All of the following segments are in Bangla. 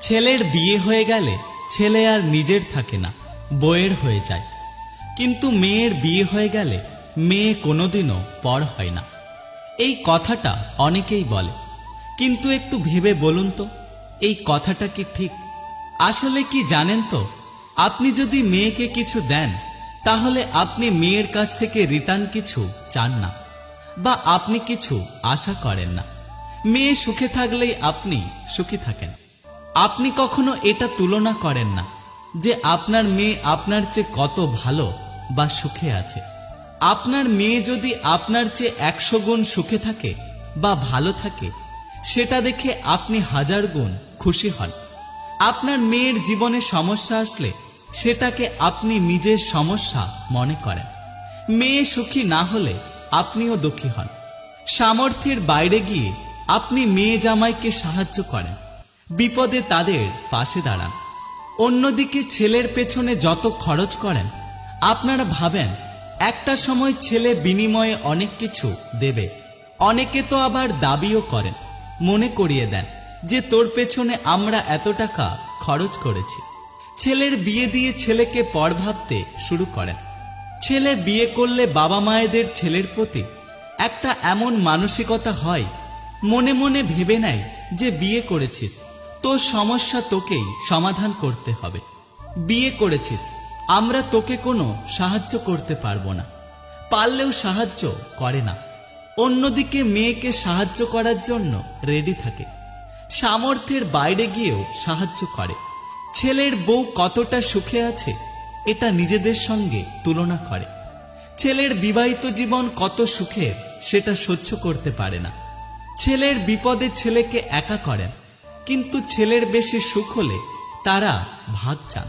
ছেলের বিয়ে হয়ে গেলে ছেলে আর নিজের থাকে না, বউয়ের হয়ে যায়। কিন্তু মেয়ের বিয়ে হয়ে গেলে মেয়ে কোনোদিনও পর হয় না। এই কথাটা অনেকেই বলে, কিন্তু একটু ভেবে বলুন তো এই কথাটা কি ঠিক? আসলে কি জানেন তো, আপনি যদি মেয়েকে কিছু দেন তাহলে আপনি মেয়ের কাছ থেকে রিটার্ন কিছু চান না, বা আপনি কিছু আশা করেন না। মেয়ে সুখে থাকলেই আপনি সুখী থাকেন। আপনি কখনো এটা তুলনা করেন না যে আপনার মেয়ে আপনার চেয়ে কত ভালো বা সুখে আছে। আপনার মেয়ে যদি আপনার চেয়ে 100 গুণ সুখে থাকে বা ভালো থাকে, সেটা দেখে আপনি 1000 গুণ খুশি হন। আপনার মেয়ের জীবনে সমস্যা আসলে সেটাকে আপনি নিজের সমস্যা মনে করেন। মেয়ে সুখী না হলে আপনিও দুঃখী হন। সামর্থ্যের বাইরে গিয়ে আপনি মেয়ে জামাইকে সাহায্য করেন, বিপদে তাদের পাশে দাঁড়ান। অন্যদিকে ছেলের পেছনে যত খরচ করেন, আপনারা ভাবেন একটা সময় ছেলে বিনিময়ে অনেক কিছু দেবে। অনেকে তো আবার দাবিও করেন, মনে করিয়ে দেন যে তোর পেছনে আমরা এত টাকা খরচ করেছি। ছেলের বিয়ে দিয়ে ছেলেকে পর ভাবতে শুরু করেন। ছেলে বিয়ে করলে বাবা মায়েদের ছেলের প্রতি একটা এমন মানসিকতা হয়, মনে মনে ভেবে নেয় যে বিয়ে করেছিস, তোর সমস্যা তোকেই সমাধান করতে হবে। বিয়ে করেছিস, আমরা তোকে কোনো সাহায্য করতে পারবো না, পারলেও সাহায্য করে না। অন্যদিকে মেয়েকে সাহায্য করার জন্য রেডি থাকে, সামর্থ্যের বাইরে গিয়েও সাহায্য করে। ছেলের বউ কতটা সুখে আছে এটা নিজেদের সঙ্গে তুলনা করে। ছেলের বিবাহিত জীবন কত সুখের সেটা সহ্য করতে পারে না। ছেলের বিপদে ছেলেকে একা করেন, কিন্তু ছেলের বেশি সুখ হলে তারা ভাগ চান।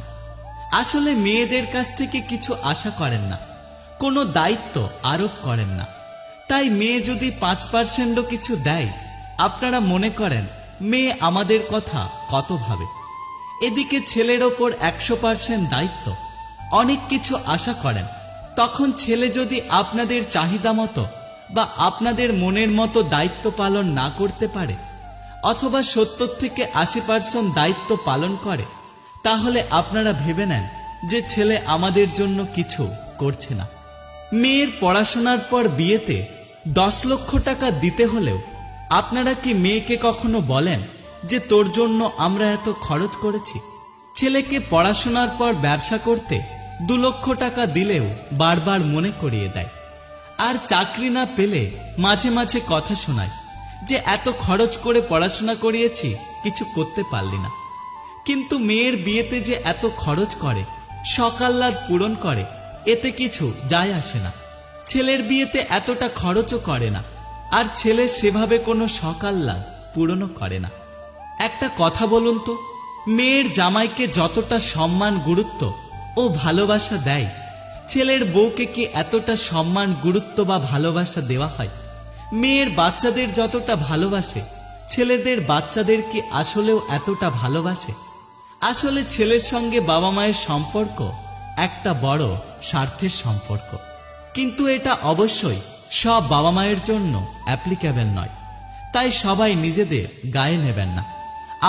আসলে মেয়েদের কাছ থেকে কিছু আশা করেন না, কোনো দায়িত্ব আরোপ করেন না। তাই মেয়ে যদি 5% কিছু দেয়, আপনারা মনে করেন মেয়ে আমাদের কথা কত ভাবে। এদিকে ছেলের ওপর 100% দায়িত্ব, অনেক কিছু আশা করেন। তখন ছেলে যদি আপনাদের চাহিদা মতো বা আপনাদের মনের মতো দায়িত্ব পালন না করতে পারে, অথবা 70 থেকে 80% দায়িত্ব পালন করে, তাহলে আপনারা ভেবে নেন যে ছেলে আমাদের জন্য কিছু করছে না। মেয়ের পড়াশোনার পর বিয়েতে 10 লক্ষ টাকা দিতে হলেও আপনারা কি মেয়েকে কখনো বলেন যে তোর জন্য আমরা এত খরচ করেছি? ছেলেকে পড়াশোনার পর ব্যবসা করতে 2 লক্ষ টাকা দিলেও বারবার মনে করিয়ে দেয়। আর চাকরি না পেলে মাঝে মাঝে কথা শোনায় যে এত খরচ করে পড়াশোনা করিয়েছি, কিছু করতে পারলি না। কিন্তু মেয়ের বিয়েতে যে এত খরচ করে, সকাল্লাদ পূরণ করে, এতে কিছু যায় আসে না। ছেলের বিয়েতে এতটা খরচও করে না, আর ছেলে সেভাবে কোনো সকাল্লাদ পূরণও করে না। একটা কথা বলুন তো, মেয়ের জামাইকে যতটা সম্মান, গুরুত্ব ও ভালোবাসা দেয়, ছেলের বউকে কি এতটা সম্মান, গুরুত্ব বা ভালোবাসা দেওয়া হয়? মেয়ের বাচ্চাদের যতটা ভালোবাসে, ছেলেদের বাচ্চাদের কি আসলেও এতটা ভালোবাসে? আসলে ছেলের সঙ্গে বাবা মায়ের সম্পর্ক একটা বড় স্বার্থের সম্পর্ক, কিন্তু এটা অবশ্যই সব বাবা মায়ের জন্য অ্যাপ্লিকেবল নয়। তাই সবাই নিজেদের গায়ে নেবেন না।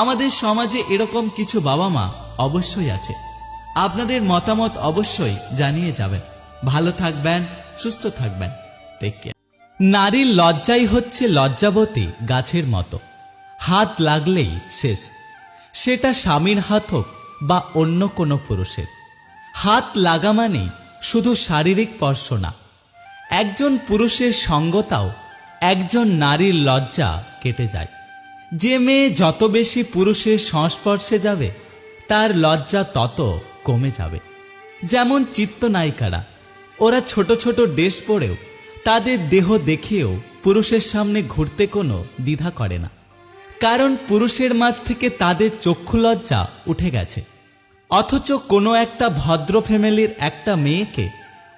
আমাদের সমাজে এরকম কিছু বাবা মা অবশ্যই আছে। আপনাদের মতামত অবশ্যই জানিয়ে যাবেন। ভালো থাকবেন, সুস্থ থাকবেন। Take care. নারীর লজ্জাই হচ্ছে লজ্জাবতী গাছের মতো, হাত লাগলেই শেষ। সেটা স্বামীর হাত হোক বা অন্য কোনো পুরুষের। হাত লাগা মানেই শুধু শারীরিক স্পর্শ না, একজন পুরুষের সঙ্গতাও একজন নারীর লজ্জা কেটে যায়। যে মেয়ে যত বেশি পুরুষের সংস্পর্শে যাবে, তার লজ্জা তত কমে যাবে। যেমন চিত্রনায়িকারা, ওরা ছোট ছোট ড্রেস পরেও, তাদের দেহ দেখিয়েও পুরুষের সামনে ঘুরতে কোনো দ্বিধা করে না, কারণ পুরুষের মাঝ থেকে তাদের চক্ষু লজ্জা উঠে গেছে। অথচ কোনো একটা ভদ্র ফ্যামিলির একটা মেয়েকে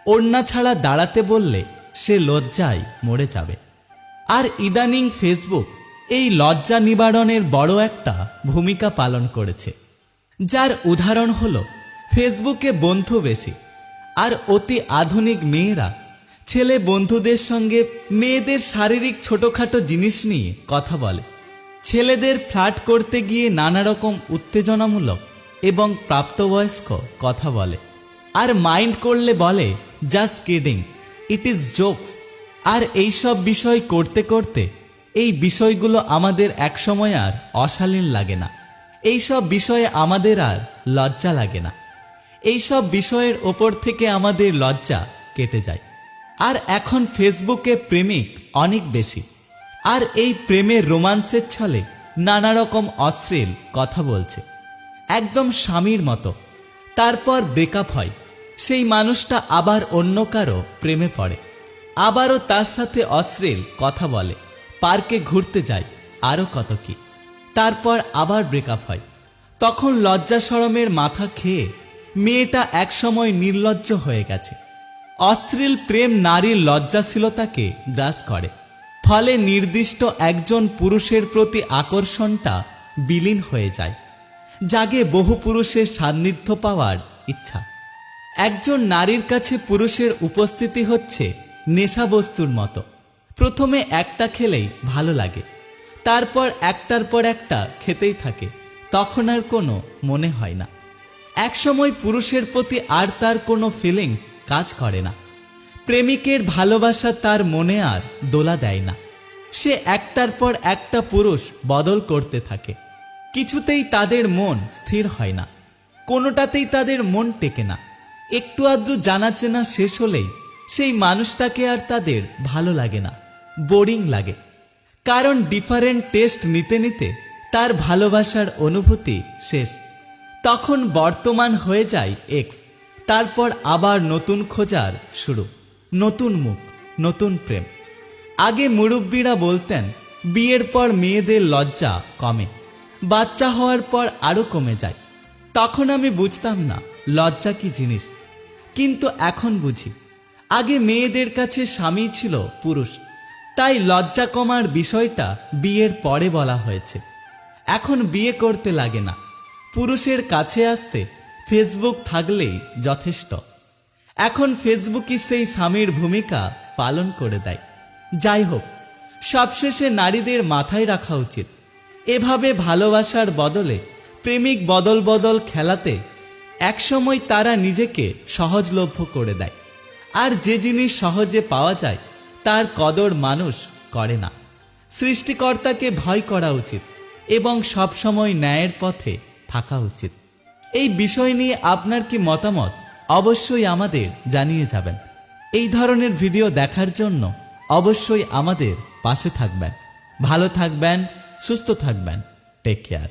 ওড়না ছাড়া দাঁড়াতে বললে সে লজ্জায় মরে যাবে। আর ইদানিং ফেসবুক এই লজ্জা নিবারণের বড় একটা ভূমিকা পালন করেছে, যার উদাহরণ হলো ফেসবুকে বন্ধু বেশি, আর অতি আধুনিক মেয়েরা ছেলে বন্ধুদের সঙ্গে মেয়েদের শারীরিক ছোটখাটো জিনিস নিয়ে কথা বলে। ছেলেদের ফ্লার্ট করতে গিয়ে নানা রকম উত্তেজনামূলক এবং প্রাপ্তবয়স্ক কথা বলে, আর মাইন্ড করলে বলে just kidding, it is jokes. আর এইসব বিষয় করতে করতে এই বিষয়গুলো আমাদের একসময় আর অশালীন লাগে না, এইসব বিষয়ে আমাদের আর লজ্জা লাগে না, এইসব বিষয়ের ওপর থেকে আমাদের লজ্জা কেটে যায়। আর এখন ফেসবুকে প্রেমিক অনেক বেশি, আর এই প্রেমের রোমান্সের ছলে নানা রকম অশ্লীল কথা বলছে, একদম স্বামীর মতো। তারপর ব্রেকআপ হয়, সেই মানুষটা আবার অন্য কারো প্রেমে পড়ে, আবারও তার সাথে অশ্লীল কথা বলে, পার্কে ঘুরতে যায়, আরও কত কি। তারপর আবার ব্রেকআপ হয়। তখন লজ্জা শরমের মাথা খেয়ে মেয়েটা একসময় নির্লজ্জ হয়ে গেছে। অশ্লীল প্রেম নারীর লজ্জাশীলতাকে গ্রাস করে, ফলে নির্দিষ্ট একজন পুরুষের প্রতি আকর্ষণটা বিলীন হয়ে যায়, জাগে বহু পুরুষের সান্নিধ্য পাওয়ার ইচ্ছা। একজন নারীর কাছে পুরুষের উপস্থিতি হচ্ছে নেশাবস্তুর মতো। প্রথমে একটা খেলেই ভালো লাগে, তারপর একটার পর একটা খেতেই থাকে, তখন আর কোনো মনে হয় না। একসময় পুরুষের প্রতি আর তার কোনো ফিলিংস কাজ করে না। প্রেমিকের ভালোবাসা তার মনে আর দোলা দেয় না। সে একটার পর একটা পুরুষ বদল করতে থাকে, কিছুতেই তাদের মন স্থির হয় না, কোনোটাতেই তাদের মন টেকে না। একটু আধটু জানাচেনা শেষ হলেই সেই মানুষটাকে আর তাদের ভালো লাগে না, বোরিং লাগে। কারণ ডিফারেন্ট টেস্ট নিতে নিতে তার ভালোবাসার অনুভূতি শেষ। তখন বর্তমান হয়ে যায় এক্স, তারপর আবার নতুন খোঁজার শুরু, নতুন মুখ, নতুন প্রেম। আগে মুরব্বীরা বলতেন বিয়ের পর মেয়েদের লজ্জা কমে, বাচ্চা হওয়ার পর আরও কমে যায়। তখন আমি বুঝতাম না লজ্জা কি জিনিস, কিন্তু এখন বুঝি। আগে মেয়েদের কাছে স্বামী ছিল পুরুষ, তাই লজ্জা কমার বিষয়টা বিয়ের পরে বলা হয়েছে। এখন বিয়ে করতে লাগে না, পুরুষের কাছে আসতে ফেসবুক থাকলেই যথেষ্ট। এখন ফেসবুকই সেই স্বামীর ভূমিকা পালন করে দেয়। যাই হোক, সবশেষে নারীদের মাথায় রাখা উচিত, এভাবে ভালোবাসার বদলে প্রেমিক বদল বদল খেলাতে একসময় তারা নিজেকে সহজলভ্য করে দেয়। আর যে জিনিস সহজে পাওয়া যায় তার কদর মানুষ করে না। সৃষ্টিকর্তাকে ভয় করা উচিত এবং সবসময় ন্যায়ের পথে থাকা উচিত। এই বিষয় নিয়ে আপনার কি মতামত অবশ্যই আমাদের জানিয়ে যাবেন। এই ধরনের ভিডিও দেখার জন্য অবশ্যই আমাদের পাশে থাকবেন। ভালো থাকবেন, সুস্থ থাকবেন। Take care.